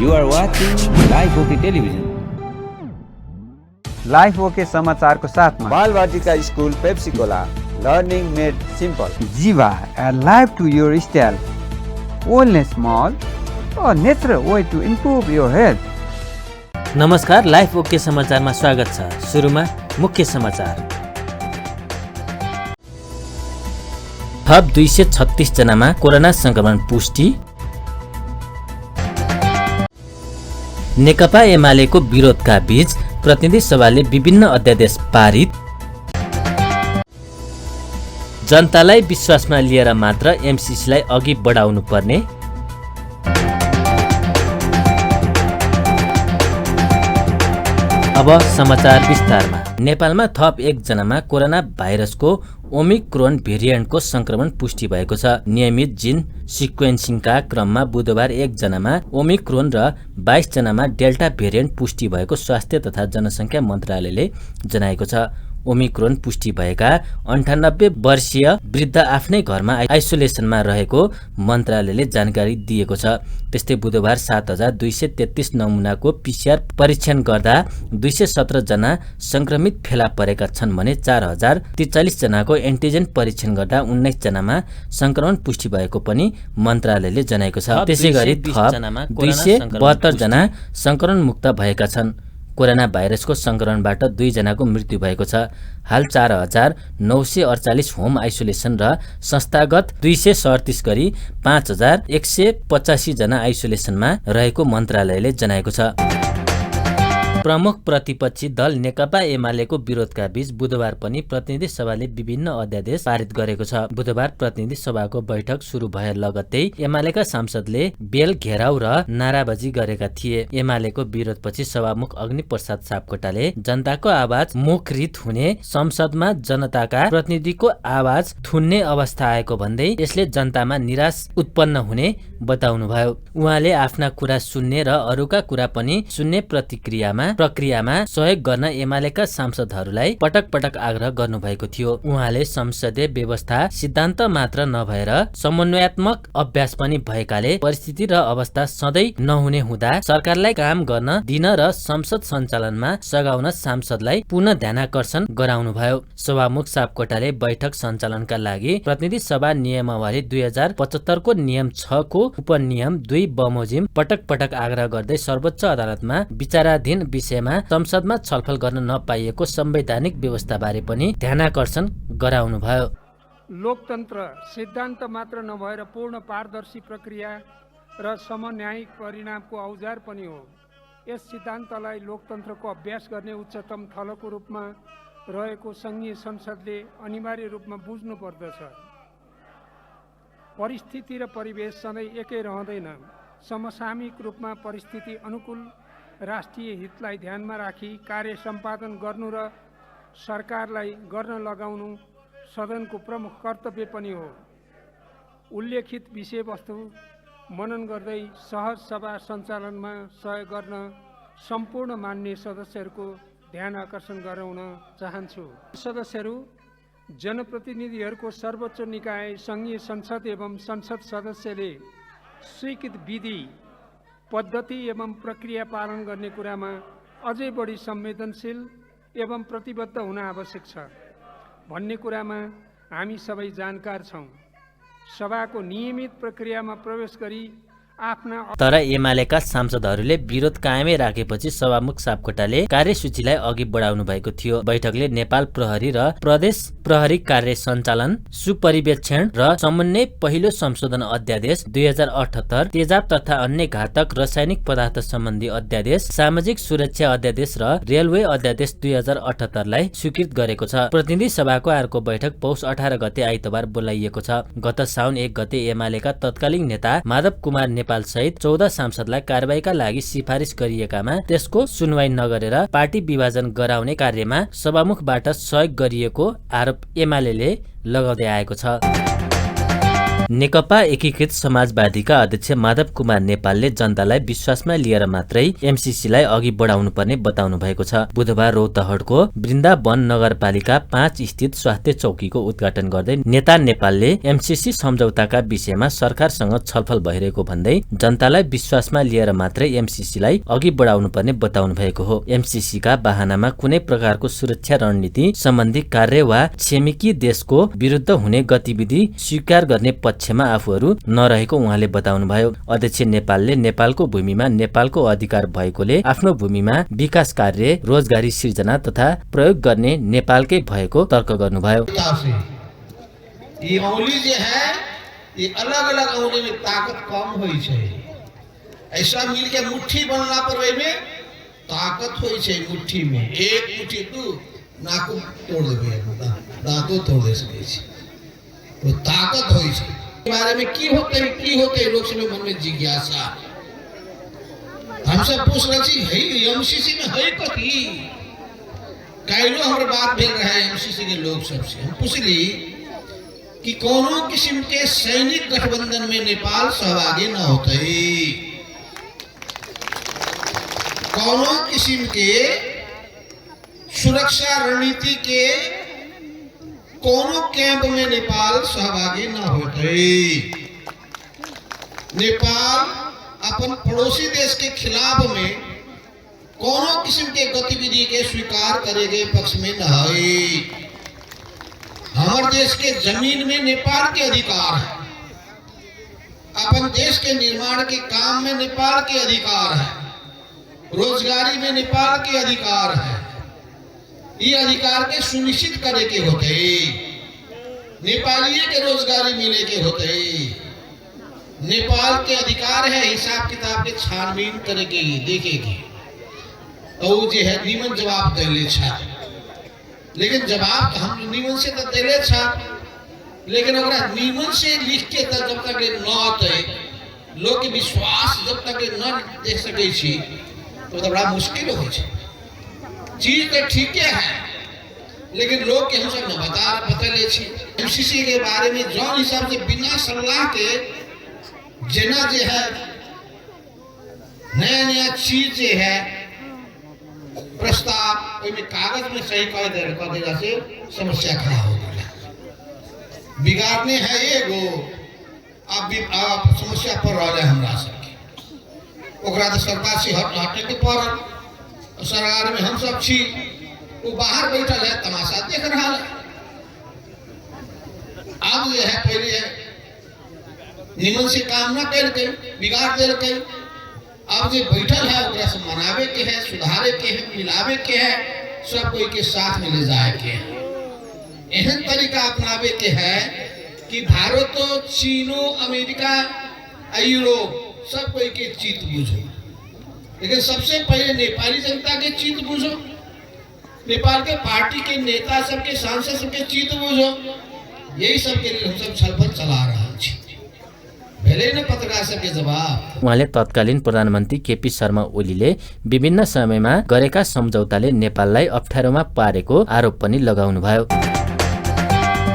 You are watching Live OK Television. Life okay समाचारको साथमा Balvatika school Pepsicola learning made simple Jiva life to your style wellness mall natural way to improve your health. नमस्कार, life okay समाचारमा स्वागत छ। सुरुमा मुख्य समाचार। थप 236 जनामा कोरोना संक्रमण पुष्टि। नेकपा एमालेको विरोधका बीच प्रतिनिधि सभाले विभिन्न अध्यादेश पारित। जनतालाई विश्वासमा लिएर मात्र एमसीसीलाई अघि बढाउनु पर्ने। अब समाचार विस्तारमा। नेपालमा थप 1 जनामा कोरोना भाइरसको ओमिक्रोन भेरिएन्टको संक्रमण पुष्टि भएको छ। नियमित जिन सिक्वेन्सिङका क्रममा बुधबार 1 जनामा ओमिक्रोन र 22 जनामा डेल्टा भेरिएन्ट पुष्टि भएको स्वास्थ्य तथा जनसङ्ख्या मन्त्रालयले जनाएको छ। ओमिक्रोन पुष्टि भएका 98 वर्षीय वृद्ध आफ्नै घरमा आइसोलेसनमा रहेको मन्त्रालयले जानकारी दिएको छ। त्यस्तै बुधबार 7233 नमुनाको पीसीआर परीक्षण गर्दा 217 जना संक्रमित फेला परेका छन् भने 4043 जनाको एन्टिजेन परीक्षण गर्दा 19 जनामा संक्रमण पुष्टि भएको पनि मन्त्रालयले जनाएको छ। त्यसैगरी थप 272 जना संक्रमण मुक्त भएका छन्। कोरोना भाइरसको संक्रमणबाट 2 जनाको मृत्यु भएको छ। हाल 4948 होम आइसोलेसन र संस्थागत 237 गरी 5185 जना आइसोलेसनमा रहेको मन्त्रालयले जनाएको छ। प्रमुख प्रतिपक्षी दल नेकपा एमालेको विरोधका बीच बुधबार पनि प्रतिनिधि सभाले विभिन्न अध्यादेश पारित गरेको छ। बुधबार प्रतिनिधि सभाको बैठक सुरु भए लगत्तै एमालेका सांसदले बेल घेराउ र नाराबाजी गरेका थिए। एमालेको विरोधपछि सभामुख अग्निप्रसाद सापकोटाले जनताको आवाज मुखरित हुने, संसदमा जनताका प्रतिनिधिको आवाज थुन्ने अवस्था आएको भन्दै यसले जनतामा निराश उत्पन्न हुने बताउनुभयो। उहाँले आफ्ना कुरा सुन्ने र अरूका कुरा पनि सुन्ने प्रक्रियामा सहयोग गर्न एमालेका सांसदहरूलाई पटक पटक आग्रह गर्नुभएको थियो। उहाँले संसदीय व्यवस्था सिद्धान्त मात्र नभएर समन्वयात्मक अभ्यास पनि भएकाले परिस्थिति र अवस्था सधैँ नहुने हुँदा सरकारलाई काम गर्न दिन र संसद सञ्चालनमा सघाउन सांसदलाई पुनः ध्यानाकर्षण गराउनुभयो। सभामुख सापकोटाले बैठक सञ्चालनका लागि प्रतिनिधि सभा नियमावली 2075 को नियम 6 को उपनियम 2 बमोजिम पटक पटक आग्रह गर्दै सर्वोच्च अदालतमा विचाराधीन विषयमा संसदमा छलफल गर्न नपाइएको संवैधानिक व्यवस्थाबारे पनि ध्यानाकर्षण गराउनुभयो। लोकतन्त्र सिद्धान्त मात्र नभएर पूर्ण पारदर्शी प्रक्रिया र समन्यायिक परिणामको औजार पनि हो। यस सिद्धान्तलाई लोकतन्त्रको अभ्यास गर्ने उच्चतम थलोको रूपमा रहेको सङ्घीय संसदले अनिवार्य रूपमा बुझ्नु पर्दछ। परिस्थिति र परिवेश सधैँ एकै रहँदैन। समसामयिक रूपमा परिस्थिति अनुकूल राष्ट्रिय हितलाई ध्यानमा राखी कार्य सम्पादन गर्नु र सरकारलाई गर्न लगाउनु सदनको प्रमुख कर्तव्य पनि हो। उल्लेखित विषयवस्तु मनन गर्दै सहज सभा सञ्चालनमा सहयोग गर्न सम्पूर्ण मान्य सदस्यहरूको ध्यान आकर्षण गराउन चाहन्छु। सदस्यहरू जनप्रतिनिधिहरूको सर्वोच्च निकाय सङ्घीय संसद एवं संसद सदस्यले स्वीकृत विधि पद्धति एवं प्रक्रिया पालन गर्ने कुरामा अझै बढी संवेदनशील एवं प्रतिबद्ध हुन आवश्यक छ भन्ने कुरामा हामी सबै जानकार छौँ। सभाको नियमित प्रक्रियामा प्रवेश गरी तर एमालेका सांसदहरूले विरोध कायमै राखेपछि सभामुख सापकोटाले कार्यसूचीलाई अघि बढाउनु भएको थियो। बैठकले नेपाल प्रहरी र प्रदेश प्रहरी कार्य सञ्चालन, सुपरिवेक्षण र समन्वय पहिलो संशोधन अध्यादेश 2078, तेजाब तथा अन्य घातक रासायनिक पदार्थ सम्बन्धी अध्यादेश, सामाजिक सुरक्षा अध्यादेश र रेलवे अध्यादेश 2078 लाई स्वीकृत गरेको छ। प्रतिनिधि सभाको अर्को बैठक पौष 18 गते आइतबार बोलाइएको छ। गत साउन 1 गते एमालेका तत्कालीन नेता माधव कुमार नेपाल सहित 14 सांसदलाई कारबाहीका लागि सिफारिस गरिएकामा त्यसको सुनवाई नगरेर पार्टी विभाजन गराउने कार्यमा सभामुखबाट सहयोग गरिएको आरोप एमालेले लगाउँदै आएको छ। नेकपा एकीकृत समाजवादीका अध्यक्ष माधव कुमार नेपालले जनतालाई विश्वासमा लिएर मात्रै एमसीसीलाई अघि बढाउनु पर्ने बताउनु भएको छ। बुधबार रौतहटको वृन्दावन नगरपालिका 5 स्थित स्वास्थ्य चौकीको उद्घाटन गर्दै नेता नेपालले एमसीसी सम्झौताका विषयमा सरकारसँग छलफल भइरहेको भन्दै जनतालाई विश्वासमा लिएर मात्रै एमसीसीलाई अघि बढाउनु पर्ने बताउनु भएको हो। एमसीसीका बहानामा कुनै प्रकारको सुरक्षा रणनीति सम्बन्धी कार्य वा छिमेकी देशको विरुद्ध हुने गतिविधि स्वीकार गर्ने पक्षमा आफूहरू नरहेको उहाँले बताउनुभयो। अध्यक्ष नेपालले नेपालको भूमिमा नेपालको अधिकार भएकोले आफ्नो भूमिमा विकास कार्य, रोजगारी सिर्जना तथा प्रयोग गर्ने नेपालकै भएको तर्क गर्नुभयो। ये औंगली जो है ये अलग अलग औंगली में ताकत कम होई छै। ऐसा मिल के मुट्ठी बनला पर में ताकत होई छै। मुट्ठी में एक मुट्ठी तू नाकू तोड़ देबे, दांतो तोड़ दे सकै छै, वो ताकत होई छै। बारे में की होते लोग सब मन में जिज्ञासा। हम सब पूछ रहे छी है एमसीसी में है कथी। काइलो हमर बात भेल रहे एमसीसी के लोग सब से। हम पूछली कि कोनो किस्म के सैनिक गठबंधन में नेपाल सहभागी न होते। कोनो किस्म के सुरक्षा रणनीति के कोनो कैंप में नेपाल सहभागी न होते। नेपाल अपन पड़ोसी देश के खिलाफ में कोनो किस्म के गतिविधि के स्वीकार करे के पक्ष में न है। हमारे देश के जमीन में नेपाल के अधिकार है। अपन देश के निर्माण के काम में नेपाल के अधिकार है। रोजगारी में नेपाल के अधिकार है। ये अधिकार के सुनिश्चित करे के होते। नेपाली के रोजगारी मिले के होते। नेपाल के अधिकार है हिसाब किताब के छानबीन करे के देखेगी तो जो है नीमन जवाब दिले छा। लेकिन जवाब हम नीमन से तो दिले छा, लेकिन अगर नीमन से लिख के तो जब तक न आते लोग के विश्वास जब तक न देख सके छी तो बड़ा मुश्किल हो जाए। चीज तो ठीक है लेकिन लोग के हम सब न बता छी। एमसीसी के बारे में जौन हिसाब से बिना सलाह के जना जो है नया चीज जो है प्रस्ताव में कागज में सही कर देगा से समस्या खड़ा हो गया। बिगाड़ने है एगो अब समस्या पर रहा हमरा सबके ओकरा तो सरकार से हटे के पड़ल। सरकार में हम सब छी, वो बाहर बैठल है तमाशा देख रहा है। अब जो है पहले निमन से काम न करके बिगाड़ देलकै। अब जो बैठल है ओकरा से मनावे के है, सुधारे के है, मिलावे के है, सब कोई के साथ में ले जाए के है। एहन तरीका अपनावे के है कि भारत, चीनो, अमेरिका, यूरोप सब कोई के चित बुझो, लेकिन सबसे पहले नेपाली जनता के चित बुझो, नेपाल के पार्टी के नेता सबके, सांसद सबके चित बुझो। यही सब के लिए हम सब छलफल चला रहा छी। भेले न पत्रकार सबके जवाब। उहाँले तत्कालीन प्रधानमन्त्री केपी शर्मा ओलीले विभिन्न समयमा गरेका सम्झौताले नेपाललाई अप्ठ्यारोमा पारेको आरोप पनि लगाउनुभयो।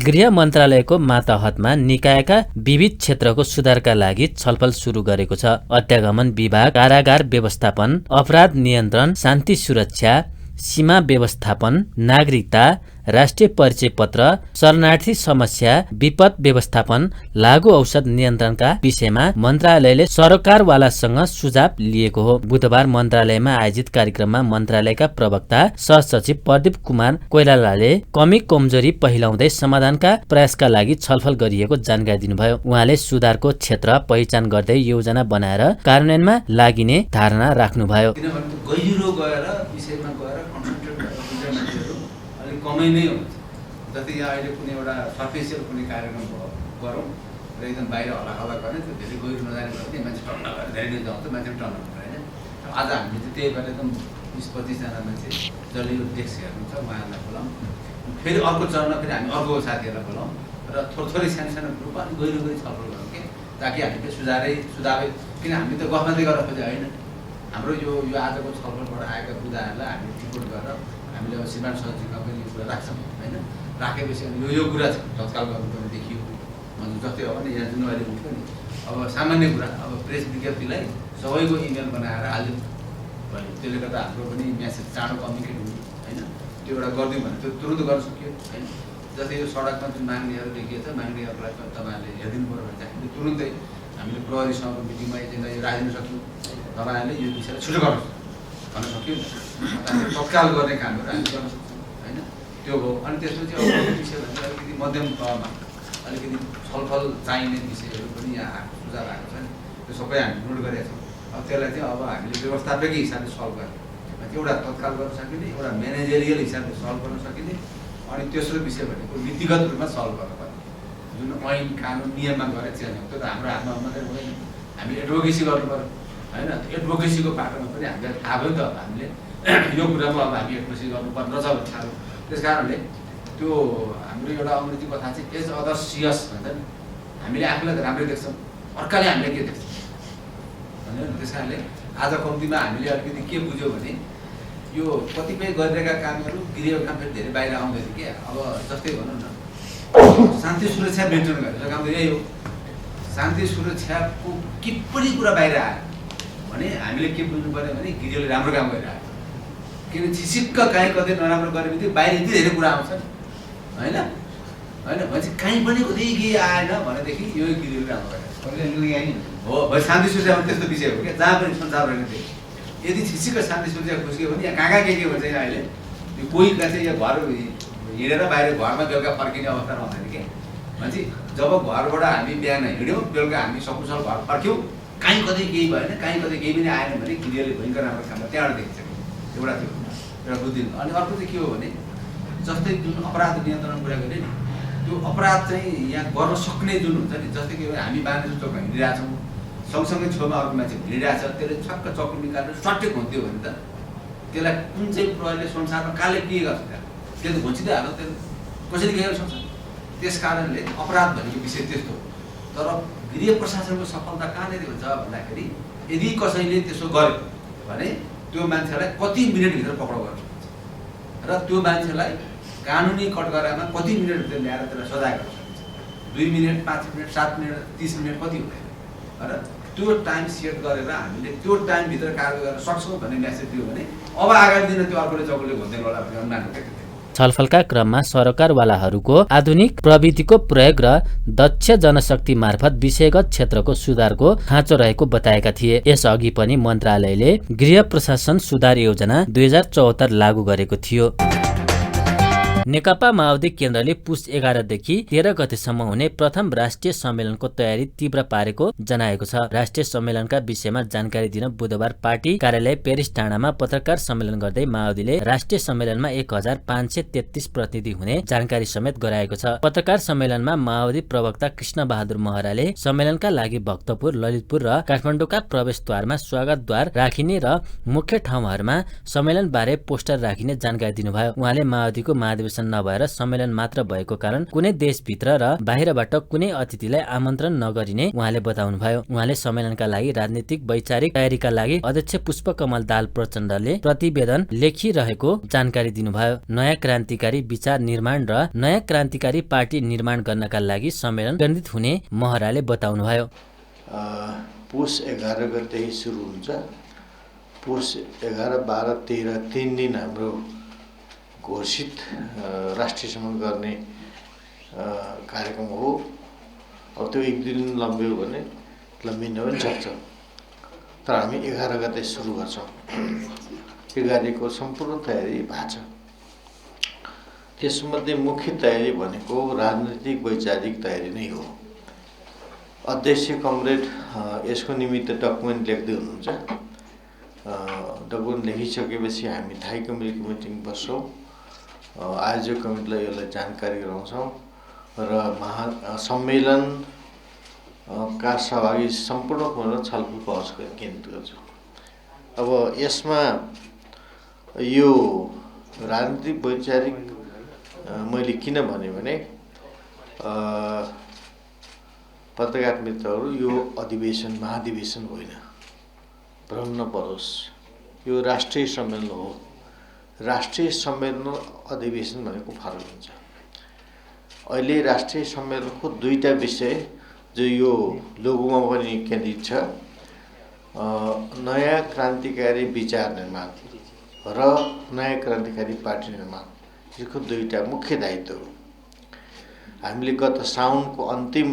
गृह मन्त्रालयको मातहतमा निकायका विविध क्षेत्रको सुधारका लागि छलफल सुरु गरेको छ। अध्यागमन विभाग, कारागार व्यवस्थापन, अपराध नियन्त्रण, शान्ति सुरक्षा, सीमा व्यवस्थापन, नागरिकता, राष्ट्रिय परिचय पत्र, शरणार्थी समस्या, विपद व्यवस्थापन, लागू औषध नियन्त्रणका विषयमा मन्त्रालयले सरकारवालासँग सुझाव लिएको हो। बुधबार मन्त्रालयमा आयोजित कार्यक्रममा मन्त्रालयका प्रवक्ता सहसचिव प्रदीप कुमार कोइरालाले कमी कमजोरी पहिलाउँदै समाधानका प्रयासका लागि छलफल गरिएको जानकारी दिनुभयो। उहाँले सुधारको क्षेत्र पहिचान गर्दै योजना बनाएर कार्यान्वयनमा लागिने धारणा राख्नुभयो। कमै नै हुन्छ। जति यहाँ अहिले कुनै एउटा सर्फेसियल कुनै कार्यक्रम गरौँ र एकदम बाहिर हल्ला गर्ने त्यो धेरै गहिरो नजाने भने मान्छे टन्न गरेर धेरै नै जान्छ, मान्छे पनि टन्न गरेर होइन। आज हामीले चाहिँ त्यही भएर एकदम 20-25जना मान्छे जसले यो डेस्क हेर्नुहुन्छ उहाँहरूलाई बोलाउँ। फेरि अर्को चरणमा फेरि हामी अर्को साथीहरूलाई बोलाउँ र थोरै सानो ग्रुपमा अलिक गहिरो छलफल गरौँ कि ताकि हामीले सुधारै किन हामी त गफमात्रै गर्न खोजे होइन। हाम्रो यो आजको छलफलबाट आएका कुराहरूलाई हामीले रिपोर्ट गरेर हामीले अब श्रीमान सचिवमा पनि यो कुरा राख्छौँ होइन। राखेपछि यो कुरा छ तत्काल गर्नुपर्ने देखियो जस्तै अब नि यहाँ जुन अहिले हुन्छ नि अब सामान्य कुरा अब प्रेस विज्ञप्तिलाई सबैको इमेल बनाएर हाल्यो भने त्यसले गर्दा हाम्रो पनि म्यासेज चाँडो कम्युनिकेट हुने होइन त्यो एउटा गरिदिउँ भने त्यो तुरुन्त गर्न सक्यो होइन जस्तै यो सडकमा जुन माग्नेहरू देखिएछ माग्नेहरूलाई तपाईँहरूले हेरिदिनु पऱ्यो भने चाहिँ हामीले तुरुन्तै हामीले प्रहरीसँग मिटिङमा एजेन्डा यो राखिदिन सक्यौँ तपाईँहरूले यो विषयलाई छिटो गर्नुहोस् भन्न सक्यौँ तत्काल गर्ने कामहरू हामी गर्न सक्छौँ होइन त्यो भयो अनि त्यसपछि अब विषय भने अलिकति मध्यम तहमा अलिकति छलफल चाहिने विषयहरू पनि यहाँ आएको सुझाव आएको छ नि त्यो सबै हामी नोट गरेका छौँ अब त्यसलाई चाहिँ अब हामीले व्यवस्थापकीय हिसाबले सल्भ गर्ने एउटा तत्काल गर्न सकिने एउटा म्यानेजरियल हिसाबले सल्भ गर्न सकिने अनि तेस्रो विषय भनेको नीतिगत रूपमा सल्भ गर्नुपर्ने जुन ऐन कानुन नियममा गएर चेन्ज हुन्छ त्यो त हाम्रो हातमा मात्रै हुँदैन हामीले एडभोकेसी गर्नु पऱ्यो होइन एडभोकेसीको बाटोमा पनि हामीलाई थाहा भयो नि त हामीले यो कुरामा अब हामी एडभोकेसी गर्नुपर्ने रहेछ भन्ने थाहा भयो त्यस कारणले त्यो हाम्रो एउटा अङ्ग्रेजी कथा चाहिँ एज अदर सियस भन्छ नि हामीले आफूलाई त राम्रै देख्छौँ अर्काले हामीलाई के देख्छ होइन त्यस कारणले आज कम्तीमा हामीले अलिकति के बुझ्यौँ भने यो कतिपय गरिरहेका कामहरू गृह काम फेरि धेरै बाहिर आउँदैन क्या अब जस्तै भनौँ न शान्ति सुरक्षा मेन्टेन गरेर काम त यही हो शान्ति सुरक्षाको के पनि कुरा बाहिर आयो भने हामीले के बुझ्नु पऱ्यो भने गृहले राम्रो काम गरिरहेको किन छिसिक्क काहीँ कतै नराम्रो गरे भने बाहिर यति धेरै कुरा आउँछ होइन होइन भनेपछि कहीँ पनि कतै केही आएन भनेदेखि यो गृहले राम्रो गरेको हो शान्ति सुरक्षामा त्यस्तो विषय हो क्या जहाँ पनि संसार होइन त्यो यदि छिसिक्क शान्ति सुरक्षा खुस्क्यो भने यहाँ कहाँ के भन्छ अहिले यो कोही चाहिँ यहाँ घर हिँडेर बाहिर घरमा बेलुका फर्किने अवस्थामा हुँदैन क्या भनेपछि जब घरबाट हामी बिहान हिँड्यौँ बेलुका हामी सकुशल घर फर्क्यौँ कहीँ कतै केही भएन कहीँ कतै केही पनि आएन भने गृहले भयङ्कर राम्रो काम त्यहाँबाट देखिन्छ एउटा त्यो एउटा बुझिदिनु अनि अर्को चाहिँ के हो भने जस्तै जुन अपराध नियन्त्रण कुरा गऱ्यो नि त्यो अपराध चाहिँ यहाँ गर्न सक्ने जुन हुन्छ नि जस्तै के भने हामी बाँधेर चोकमा हिँडिरहेछौँ सँगसँगै छेउमा अर्को मान्छे हिँडिरहेछ त्यसले छक्क चक्कु निकालेर सट्टै घुन्थ्यो भने त त्यसलाई कुन चाहिँ प्रहरीले संसारमा कहाँले के गर्छ त्यो त घुँचिँदै हाल्यो त्यो कसरी के गर्न सक्छ त्यस कारणले अपराध भनेको विषय त्यस्तो तर गृह प्रशासनको सफलता कहाँनिर हुन्छ भन्दाखेरि यदि कसैले त्यसो गर्यो भने त्यो मान्छेलाई कति मिनटभित्र पक्राउ गर्न सकिन्छ र त्यो मान्छेलाई कानुनी कटघरामा कति मिनटभित्र ल्याएर त्यसलाई सजाय गर्न सकिन्छ 2 मिनट 5 मिनट 7 मिनट 30 मिनट कति हुँदैन र त्यो टाइम सेट गरेर हामीले त्यो टाइमभित्र कार्य गर्न सक्छौँ भन्ने म्यासेज दियो भने अब आगामी दिन त्यो अर्कोले चौकोले घुम्दैन होला भन्ने अनुमान हुन्छ छलफलका क्रममा सरकारवालाहरूको आधुनिक प्रविधिको प्रयोग र दक्ष जनशक्ति मार्फत विषयगत क्षेत्रको सुधारको खाँचो रहेको बताएका थिए। यसअघि पनि मन्त्रालयले गृह प्रशासन सुधार योजना 2074 लागू गरेको थियो। नेकपा माओवादी केन्द्रले पुस 11 देखि 13 गतेसम्म हुने प्रथम राष्ट्रिय सम्मेलनको तयारी तीव्र पारेको जनाएको छ। राष्ट्रिय सम्मेलनका विषयमा जानकारी दिन बुधबार पार्टी कार्यालय पेरिस डाँडामा पत्रकार सम्मेलन गर्दै माओवादीले राष्ट्रिय सम्मेलनमा 1533 प्रतिनिधि हुने जानकारी समेत गराएको छ। पत्रकार सम्मेलनमा माओवादी प्रवक्ता कृष्ण बहादुर महराले सम्मेलनका लागि भक्तपुर, ललितपुर र काठमाडौँका प्रवेशद्वारमा स्वागतद्वार राखिने र मुख्य ठाउँहरूमा सम्मेलन बारे पोस्टर राखिने जानकारी दिनुभयो। उहाँले माओवादीको महाधिवेशन नभएर सम्मेलन मात्र भएको कारण कुनै देशभित्र र बाहिरबाट कुनै अतिथिलाई आमन्त्रण नगरिने उहाँले बताउनुभयो। उहाँले सम्मेलनका लागि राजनीतिक वैचारिक तयारीका लागि अध्यक्ष पुष्पकमल दाहाल प्रचण्डले प्रतिवेदन लेखिरहेको जानकारी दिनुभयो। नयाँ क्रान्तिकारी विचार निर्माण र नयाँ क्रान्तिकारी पार्टी निर्माण गर्नका लागि सम्मेलन केन्द्रित हुने महराले बताउनुभयो। पुस 11 गते सुरु हुन्छ। पुस 11, 12, 13 3 दिन हाम्रो घोषित राष्ट्रिय सम्मेलन गर्ने कार्यक्रम हो। अब त्यो 1 दिन लम्ब्यो भने लम्बिन पनि सक्छ, तर हामी 11 गते सुरु गर्छौँ। 11 को सम्पूर्ण तयारी भएको छ। त्यसमध्ये मुख्य तयारी भनेको राजनीतिक वैचारिक तयारी नै हो। अध्यक्ष कमरेड यसको निमित्त डकुमेन्ट लेख्दै हुनुहुन्छ। डकुमेन्ट लेखिसकेपछि हामी थाई कमिटीको मिटिङ बस्छौँ, आयोजक कमिटीलाई यसलाई जानकारी गराउँछौँ र सम्मेलन का सहभागी सम्पूर्णको छलफल पहुँच केन्द्रित गर्छौँ। अब यसमा यो राजनीतिक वैचारिक मैले किन भने पत्रकार मित्रहरू, यो अधिवेशन महाधिवेशन होइन, भ्रम नपरोस्। यो राष्ट्रिय सम्मेलन हो। राष्ट्रिय सम्मेलन अधिवेशन भनेको फरक हुन्छ। अहिले राष्ट्रिय सम्मेलनको दुईटा विषय जो यो लोगोमा पनि केन्द्रित छ, नयाँ क्रान्तिकारी विचार निर्माण र नयाँ क्रान्तिकारी पार्टी निर्माण, यसको दुईटा मुख्य दायित्व हो। हामीले गत साउनको अन्तिम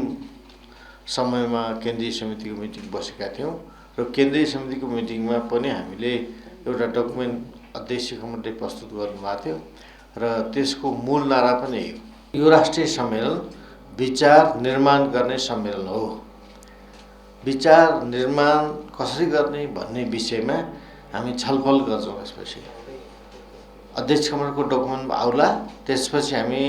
समयमा केन्द्रीय समितिको मिटिङ बसेका थियौँ र केन्द्रीय समितिको मिटिङमा पनि हामीले एउटा डकुमेन्ट अध्यक्ष कमिटीले प्रस्तुत गर्नुभएको थियो र त्यसको मूल नारा पनि यही हो, यो राष्ट्रिय सम्मेलन विचार निर्माण गर्ने सम्मेलन हो। विचार निर्माण कसरी गर्ने भन्ने विषयमा हामी छलफल गर्छौँ। त्यसपछि अध्यक्ष कमिटीको डकुमेन्ट आउला, त्यसपछि हामी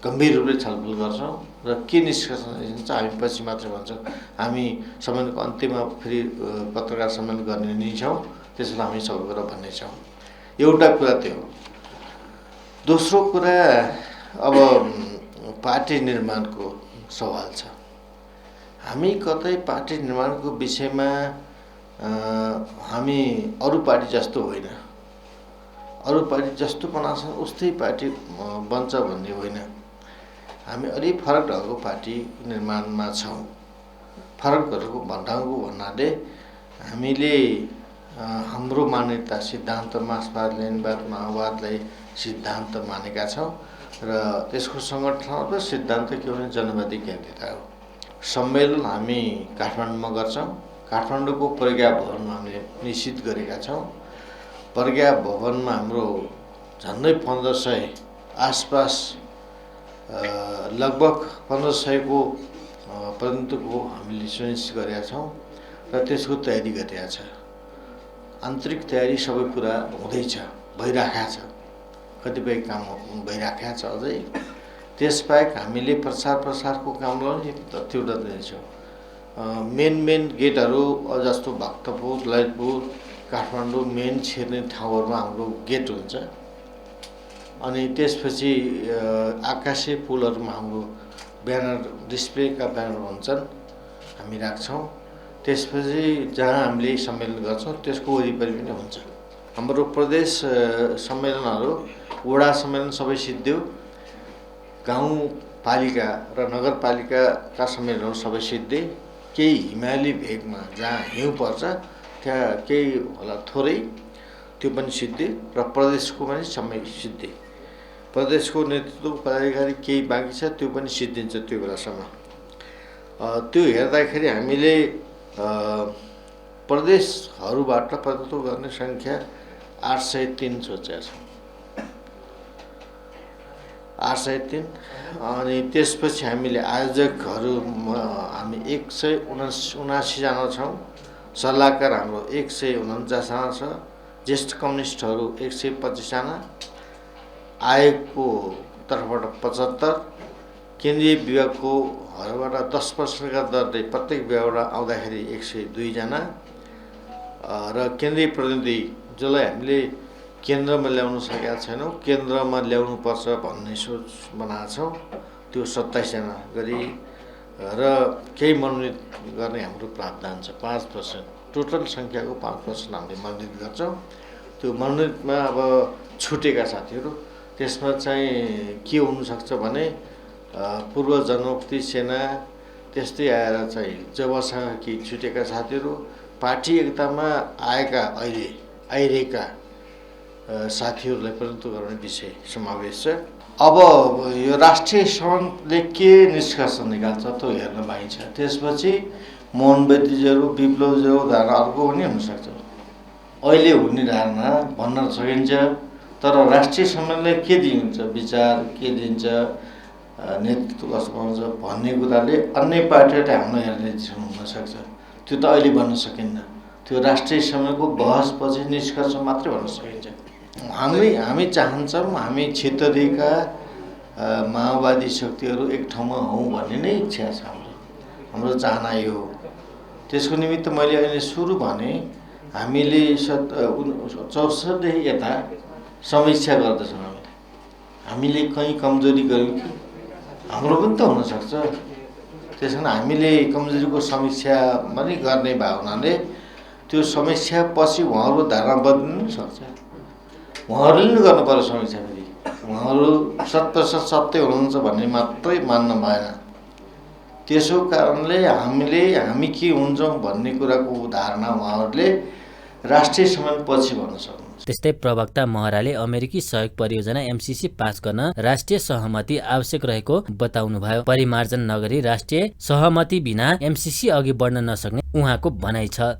गम्भीर रूपले छलफल गर्छौँ र के निष्कर्ष निस्कन्छ हामी पछि मात्र भन्छौँ। हामी सम्मेलनको अन्त्यमा फेरि पत्रकार सम्मेलन गर्ने नै छौँ, त्यसमा हामी सबै कुरा भन्नेछौँ। एउटा कुरा त्यो हो। दोस्रो कुरा अब पार्टी निर्माणको सवाल छ। हामी कतै पार्टी निर्माणको विषयमा हामी अरू पार्टी जस्तो होइन, अरू पार्टी जस्तो बनाउँछ उस्तै पार्टी बन्छ भन्ने होइन। हामी अलिक फरक ढङ्गको पार्टी निर्माणमा छौँ। फरकहरूको ढङ्गको भन्नाले हामीले हाम्रो मान्यता सिद्धान्त मार्क्सवाद लेनिनवाद माओवादलाई सिद्धान्त मानेका छौँ र त्यसको सङ्गठन र सिद्धान्त के भने जनवादी केन्द्रितता हो। सम्मेलन हामी काठमाडौँमा गर्छौँ। काठमाडौँको प्रज्ञा भवनमा हामीले निश्चित गरेका छौँ। प्रज्ञा भवनमा हाम्रो झन्डै 1500 आसपास लगभग 1500को प्रतिनिधित्वको हामीले सुनिश्चित गरेका छौँ र त्यसको तयारी गरिरहेको छ। आन्तरिक तयारी सबै कुरा हुँदैछ, भइराखेको छ, कतिपय काम भइराखेको छ अझै। त्यसबाहेक हामीले प्रसारको काम लगाउने तीव्रता दिनेछौँ। मेन गेटहरू जस्तो भक्तपुर, ललितपुर, काठमाडौँ मेन छिर्ने ठाउँहरूमा हाम्रो गेट हुन्छ। अनि त्यसपछि आकाशीय पुलहरूमा हाम्रो ब्यानर डिस्प्लेका ब्यानर हुन्छन्, हामी राख्छौँ। त्यसपछि जहाँ हामीले सम्मेलन गर्छौँ त्यसको वरिपरि पनि हुन्छ। हाम्रो प्रदेश सम्मेलनहरू, वडा सम्मेलन सबै सिद्धियो, गाउँपालिका र नगरपालिकाका सम्मेलनहरू सबै सिद्धे। केही हिमाली भेगमा जहाँ हिउँ पर्छ त्यहाँ केही होला थोरै, त्यो पनि सिद्धे र प्रदेशको पनि समय सिद्धे। प्रदेशको नेतृत्व पदाधिकारी केही बाँकी छ, त्यो पनि सिद्धिन्छ त्यो बेलासम्म। त्यो हेर्दाखेरि हामीले प्रदेशहरूबाट प्रतिनिधित्व गर्ने सङ्ख्या 803 सोचेका छौँ। 803। अनि त्यसपछि हामीले आयोजकहरू हामी 179 जना छौँ। सल्लाहकार हाम्रो 149 जना छ। ज्येष्ठ कम्युनिस्टहरू 125 जना, आयोगको तर्फबाट 75, केन्द्रीय विभागकोहरूबाट 10% दरले प्रत्येक विभागबाट आउँदाखेरि 102 जना र केन्द्रीय प्रतिनिधि जसलाई हामीले केन्द्रमा ल्याउन सकेका छैनौँ, केन्द्रमा ल्याउनुपर्छ भन्ने सोच बनाएको छौँ, त्यो 27 जना गरी र केही मनोनित गर्ने हाम्रो प्रावधान छ। 5% टोटल सङ्ख्याको 5% हामीले मनोनित गर्छौँ। त्यो मनोनितमा अब छुटेका साथीहरू, त्यसमा चाहिँ के हुनसक्छ भने पूर्व जनमुक्ति सेना त्यस्तै आएर चाहिँ जबसँग कि छुटेका साथीहरू, पार्टी एकतामा आइरहेका साथीहरूलाई प्रतिनिधित्व गर्ने विषय समावेश छ। अब यो राष्ट्रिय सम्मेलनले के निष्कर्ष निकाल्छ त्यो हेर्न बाँकी छ। त्यसपछि मोहनबत्तीहरू, विप्लवहरू धारणा अर्को पनि हुनसक्छ। अहिले हुने धारणा भन्न सकिन्छ, तर राष्ट्रिय सम्मेलनले के दिन्छ, विचार के दिन्छ, नेतृत्व कस्तो पाउँछ भन्ने कुराले अन्य पार्टीहरूले हाम्रो हेर्ने हुनसक्छ। त्यो त अहिले भन्न सकिन्न। त्यो राष्ट्रिय सम्मेलनको बहसपछि निष्कर्ष मात्रै भन्न सकिन्छ। हामी चाहन्छौँ हामी क्षेत्रीयका माओवादी शक्तिहरू एक ठाउँमा हौँ भन्ने नै इच्छा छ हाम्रो चाहना यो हो। त्यसको निमित्त मैले अहिले सुरु भने हामीले 64देखि यता समीक्षा गर्दछौँ। हामीले कहीँ कमजोरी गऱ्यौँ कि हाम्रो पनि त हुनसक्छ। त्यस कारण हामीले कमजोरीको समीक्षा पनि गर्ने भावनाले त्यो समीक्षा पछि उहाँहरूको धारणा बदलिनु सक्छ। उहाँहरूले पनि गर्नु पर्यो समीक्षा फेरि। उहाँहरू 100% सत्य हुनुहुन्छ भन्ने मात्रै मान्न भएन। त्यसो कारणले हामी के हुन्छौँ भन्ने कुराको धारणा उहाँहरूले राष्ट्रिय समितिपछि भन्न सक्नुहुन्छ। त्यस्तै प्रवक्ता महराले अमेरिकी सहयोग परियोजना MCC पास गर्न राष्ट्रिय सहमति आवश्यक रहेको बताउनुभयो। परिमार्जन नगरी राष्ट्रिय सहमति बिना MCC अघि बढ्न नसक्ने उहाँको भनाइ छ।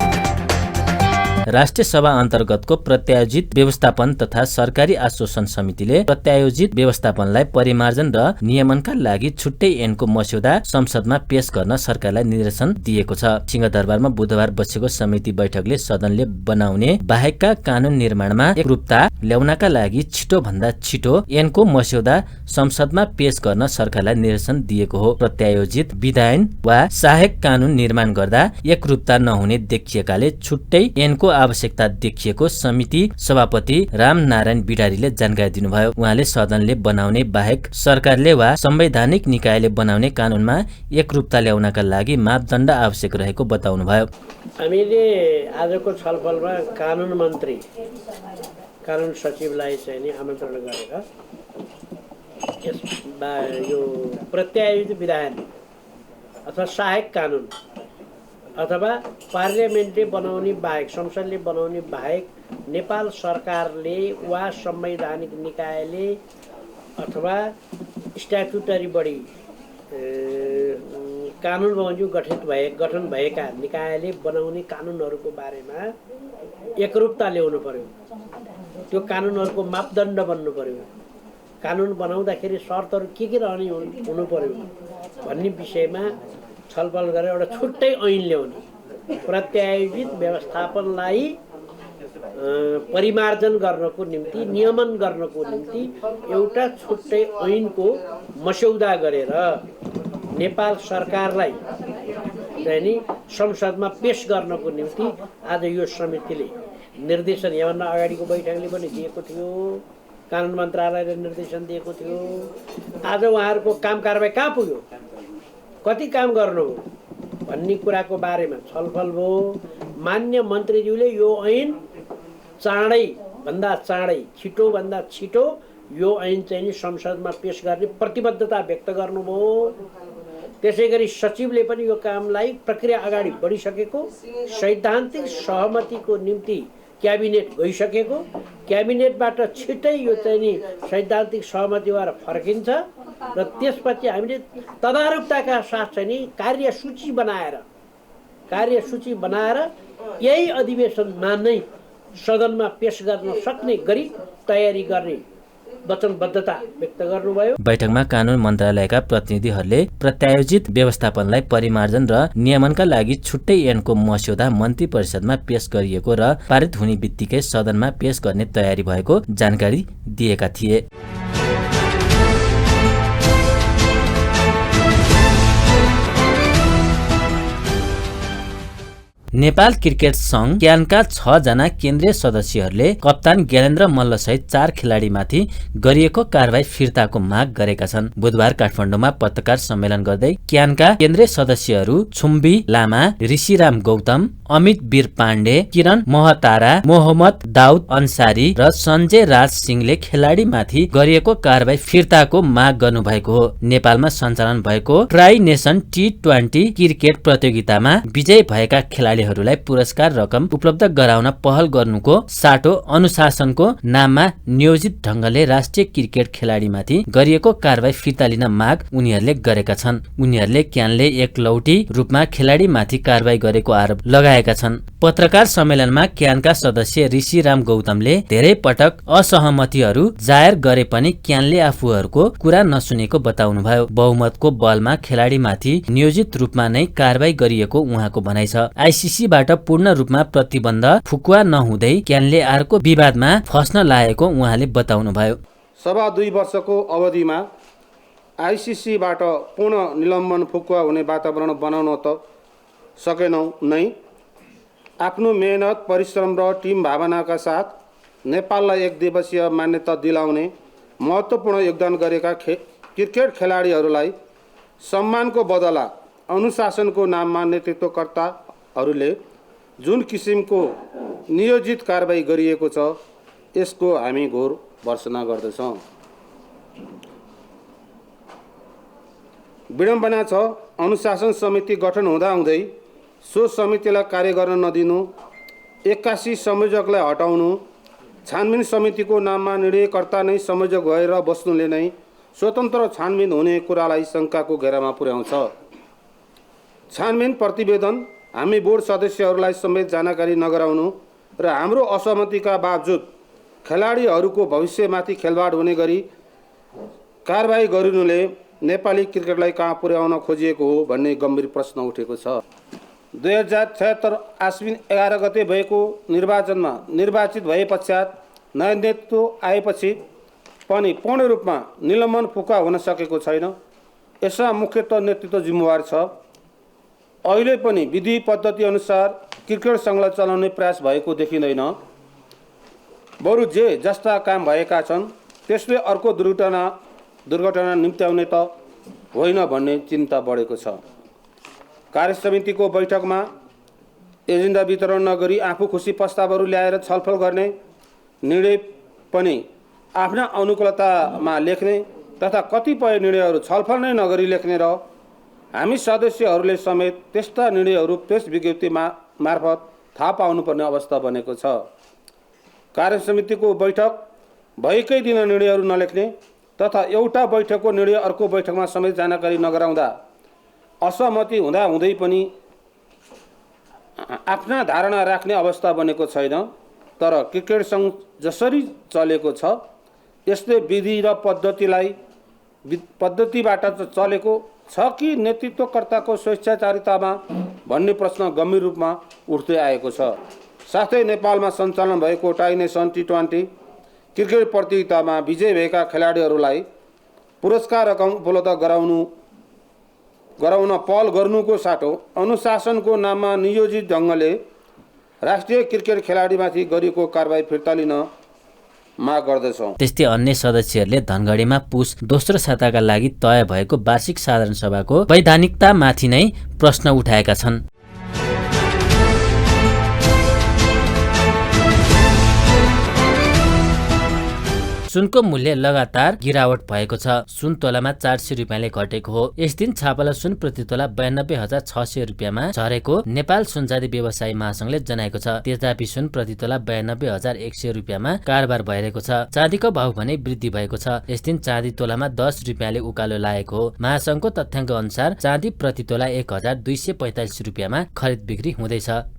राष्ट्रिय सभा अन्तर्गतको प्रत्यायोजित व्यवस्थापन तथा सरकारी आश्वासन समितिले प्रत्यायोजित व्यवस्थापनलाई परिमार्जन र नियमनका लागि छुट्टै ऐनको मस्यौदा संसदमा पेश गर्न सरकारलाई निर्देशन दिएको छ। सिंहदरबारमा बुधबार बसेको समिति बैठकले सदनले बनाउने बाहेकका कानून निर्माणमा एकरूपता ल्याउनका लागि छिटो भन्दा छिटो ऐनको मस्यौदा संसदमा पेश गर्न सरकारलाई निर्देशन दिएको हो। प्रत्यायोजित विधायन वा सहायक कानून निर्माण गर्दा एकरूपता नहुने देखिएकाले छुट्टै ऐनको आवश्यकता देखिएको समिति सभापति रामनारायण बिडारीले जानकारी दिनुभयो। उहाँले सदनले बनाउने बाहेक सरकारले वा संवैधानिक निकायले बनाउने कानूनमा एकरूपता ल्याउनका लागि मापदण्ड आवश्यक रहेको बताउनुभयो। हामीले आजको छलफलमा कानून मन्त्री कानून सचिवलाई चाहिँ नि आमन्त्रण गरेर यो प्रत्यायोजित विधायन अथवा सहायक कानून अथवा पार्लियामेन्टले बनाउने बाहेक संसदले बनाउने बाहेक नेपाल सरकारले वा संवैधानिक निकायले अथवा स्ट्याट्युटरी बडी कानुन बमोजिम गठन भएका निकायले बनाउने कानुनहरूको बारेमा एकरूपता ल्याउनु पर्यो। त्यो कानुनहरूको मापदण्ड बन्नु पर्यो। कानुन बनाउँदाखेरि शर्तहरू के रहने हुनु पर्यो भन्ने विषयमा छलफल गरेर एउटा छुट्टै ऐन ल्याउने, प्रत्यायोजित व्यवस्थापनलाई परिमार्जन गर्नको निम्ति नियमन गर्नको निम्ति एउटा छुट्टै ऐनको मस्यौदा गरेर नेपाल सरकारलाई चाहिँ नि संसदमा पेश गर्नको निम्ति आज यो समितिले निर्देशन यहाँभन्दा अगाडिको बैठकले पनि दिएको थियो, कानुन मन्त्रालयले निर्देशन दिएको थियो। आज उहाँहरूको काम कारबाही कहाँ पुग्यो, कति काम गर्नु भन्ने कुराको बारेमा छलफल भयो। मान्य मन्त्रीज्यूले यो ऐन चाँडै भन्दा चाँडै छिटो भन्दा छिटो यो ऐन चाहिँ संसदमा पेश गर्ने प्रतिबद्धता व्यक्त गर्नुभयो। त्यसैगरी सचिवले पनि यो कामलाई प्रक्रिया अगाडि बढिसकेको, सैद्धान्तिक सहमतिको निम्ति क्याबिनेट गइसकेको, क्याबिनेटबाट छिट्टै यो चाहिँ नि सैद्धान्तिक सहमति भएर फर्किन्छ र त्यसपछि हामीले तदारुकताका साथ चाहिँ नि कार्यसूची बनाएर यही अधिवेशनमा नै सदनमा पेश गर्न सक्ने गरी तयारी गर्ने वचनबद्धता व्यक्त गर्नुभयो। बैठकमा कानून मन्त्रालयका प्रतिनिधिहरूले प्रत्यायोजित व्यवस्थापनलाई परिमार्जन र नियमनका लागि छुट्टै ऐनको मस्यौदा मन्त्री परिषदमा पेश गरिएको र पारित हुने बित्तिकै सदनमा पेश गर्ने तयारी भएको जानकारी दिएका थिए। नेपाल क्रिकेट संघ क्यानका 6 जना केन्द्रीय सदस्यहरूले कप्तान ज्ञानेन्द्र मल्लसहित 4 खेलाडीमाथि गरिएको कारबाही फिर्ताको माग गरेका छन्। बुधबार काठमाडौँमा पत्रकार सम्मेलन गर्दै क्यानका केन्द्रीय सदस्यहरू छुम्बी लामा, ऋषिराम गौतम, अमित वीर पाण्डे, किरण महतारा, मोहम्मद दाउद अन्सारी र सञ्जय राज सिंहले खेलाडीमाथि गरिएको कारबाही फिर्ताको माग गर्नुभएको हो। नेपालमा सञ्चालन भएको ट्राई नेसन T20 क्रिकेट प्रतियोगितामा विजयी भएका खेलाडीहरूलाई पुरस्कार रकम उपलब्ध गराउन पहल गर्नुको साटो अनुशासनको नाममा नियोजित ढंगले राष्ट्रिय क्रिकेट खेलाडीमाथि गरिएको कारबाही फिर्ता लिन माग उनीहरूले गरेका छन्। उनीहरूले क्यानले एकलौटी रूपमा खेलाडीमाथि कारबाही गरेको आरोप लगाएका छन्। पत्रकार सम्मेलनमा क्यानका सदस्य ऋषिराम गौतमले धेरै पटक असहमतिहरू जाहेर गरे पनि क्यानले आफूहरूको कुरा नसुनेको बताउनुभयो। बहुमतको बलमा खेलाडीमाथि नियोजित रूपमा नै कारबाही गरिएको उहाँको भनाइ छ। आईसीसीबाट पूर्ण रूपमा प्रतिबन्ध फुकुवा नहुँदै क्यानले अर्को विवादमा फस्न लागेको उहाँले बताउनुभयो। सभा 2 वर्षको अवधिमा आईसीसीबाट पूर्ण निलम्बन फुकुवा हुने वातावरण बनाउन त सकेनौं नै, आफ्नो मेहनत परिश्रम र टिम भावनाका साथ नेपाललाई एक दिवसीय मान्यता दिलाउने महत्त्वपूर्ण योगदान गरेका क्रिकेट खेलाडीहरूलाई सम्मानको बदला अनुशासनको नाममा नेतृत्वकर्ताहरूले जुन किसिमको नियोजित कारबाही गरिएको छ यसको हामी घोर भर्त्सना गर्दछौँ। विडम्बना छ अनुशासन समिति गठन हुँदाहुँदै सो समितिलाई कार्य गर्न नदिनु, 81 संयोजकलाई हटाउनु, छानबिन समितिको नाममा निर्णयकर्ता नै संयोजक भएर बस्नुले नै स्वतन्त्र छानबिन हुने कुरालाई शङ्काको घेरामा पुर्याउँछ। छानबिन प्रतिवेदन हामी बोर्ड सदस्यहरूलाई समेत जानकारी नगराउनु र हाम्रो असहमतिका बावजुद खेलाडीहरूको भविष्यमाथि खेलवाड हुने गरी कारबाही गरिनुले नेपाली क्रिकेटलाई कहाँ पुर्याउन खोजिएको हो भन्ने गम्भीर प्रश्न उठेको छ। 2076 आश्विन 11 गते भएको निर्वाचनमा निर्वाचित भए पश्चात नयाँ नेतृत्व आएपछि पनि पूर्ण रूपमा निलम्बन फुका हुन सकेको छैन। यसमा मुख्यतः नेतृत्व जिम्मेवार छ। अहिले पनि विधि पद्धति अनुसार क्रिकेट सङ्घलाई चलाउने प्रयास भएको देखिँदैन। बरु जे जस्ता काम भएका छन् त्यसले अर्को दुर्घटना निम्त्याउने त होइन भन्ने चिन्ता बढेको छ। कार्यसमितिको बैठकमा एजेन्डा वितरण नगरी आफू खुसी प्रस्तावहरू ल्याएर छलफल गर्ने, निर्णय पनि आफ्ना अनुकूलतामा लेख्ने तथा कतिपय निर्णयहरू छलफल नै नगरी लेख्ने र हामी सदस्यहरूले समेत त्यस्ता निर्णयहरू प्रेस विज्ञप्ति मार्फत थाहा पाउनुपर्ने अवस्था बनेको छ। कार्यसमितिको बैठक भएकै दिन निर्णयहरू नलेख्ने तथा एउटा बैठकको निर्णय अर्को बैठकमा समेत जानकारी नगराउँदा असहमति हुँदै पनि आफ्ना धारणा राख्ने अवस्था बनेको छैन। तर क्रिकेट सङ्घ जसरी चलेको छ यसले विधि र पद्धतिबाट चलेको छ कि नेतृत्वकर्ताको स्वेच्छाचारितामा भन्ने प्रश्न गम्भीर रूपमा उठ्दै आएको छ। साथै नेपालमा सञ्चालन भएको टाइनेसन T20 क्रिकेट प्रतियोगितामा विजय भएका खेलाडीहरूलाई पुरस्कार रकम उपलब्ध गराउन पहल गर्नुको साटो अनुशासनको नाममा नियोजित ढङ्गले राष्ट्रिय क्रिकेट खेलाडीमाथि गरिएको कारबाही फिर्ता लिन माग गर्दछौँ। त्यस्तै अन्य सदस्यहरूले धनगढीमा पुस दोस्रो साताका लागि तय भएको वार्षिक साधारण सभाको वैधानिकतामाथि नै प्रश्न उठाएका छन्। सुनको मूल्य लगातार गिरावट भएको छ। सुन तोलामा 400 रुपियाँले घटेको हो। यस दिन छापाला सुन प्रति तोला 92,600 रुपियाँमा झरेको नेपाल सुनचाँदी व्यवसायी महासंघले जनाएको छ। तेजाबी सुन प्रति तोला 92,100 रुपियाँमा कारोबार भइरहेको छ। चाँदीको भाव भने वृद्धि भएको छ। यस दिन चाँदी तोलामा 10 रुपियाँले उकालो लागेको हो। महासंघको तथ्याङ्क अनुसार चाँदी प्रति तोला 1,245 रुपियाँमा खरिद बिक्री हुँदैछ।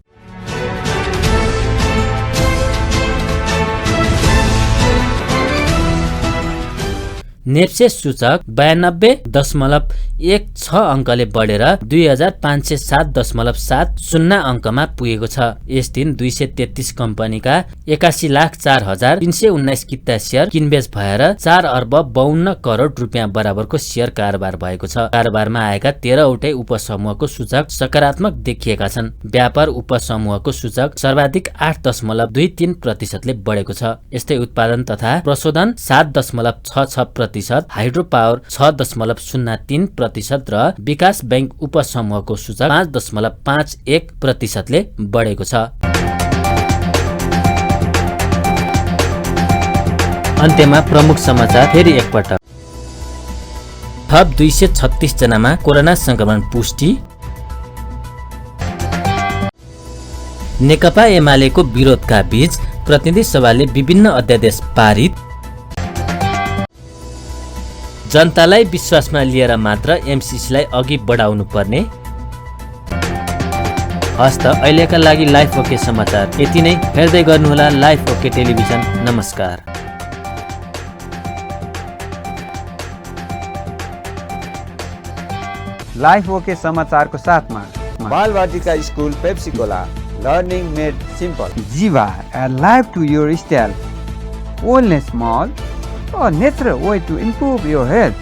नेप्से सूचक 92.16 अङ्कले बढेर 2507.70 अङ्कमा पुगेको छ। यस दिन 233 कम्पनीका 81,04,319 किता सेयर किनबेच भएर 4,52 रुपियाँ बराबरको सेयर कारोबार भएको छ। कारोबारमा आएका 13 वटै उपसमूहको सूचक सकारात्मक देखिएका छन्। व्यापार उपसमूहको सूचक सर्वाधिक 8.23% बढेको छ। यस्तै उत्पादन तथा प्रशोधन 7.66%, हाइड्रो पावर 6.03% र विकास बैंक उपसमूहको सूचक 5.51% बढेको छ। अन्त्यमा प्रमुख समाचार फेरि एकपटक। थप 236 जनामा कोरोना संक्रमण पुष्टि। नेकपा एमालेको विरोधका बीच प्रतिनिधि सभाले विभिन्न अध्यादेश पारित। जनतालाई विश्वासमा लिएर मात्र एमसीसीलाई अघि बढाउनु पर्ने। हस्त अहिलेका लागि लाइफ ओके समाचार यति नै। हेर्दै गर्नुहोला लाइफ ओके टेलिभिजन। नमस्कार। लाइफ ओके समाचारको साथमा Balvatika school Pepsicola learning made simple. Jiva a life to your style. Wellness Mall, a natural way to improve your health.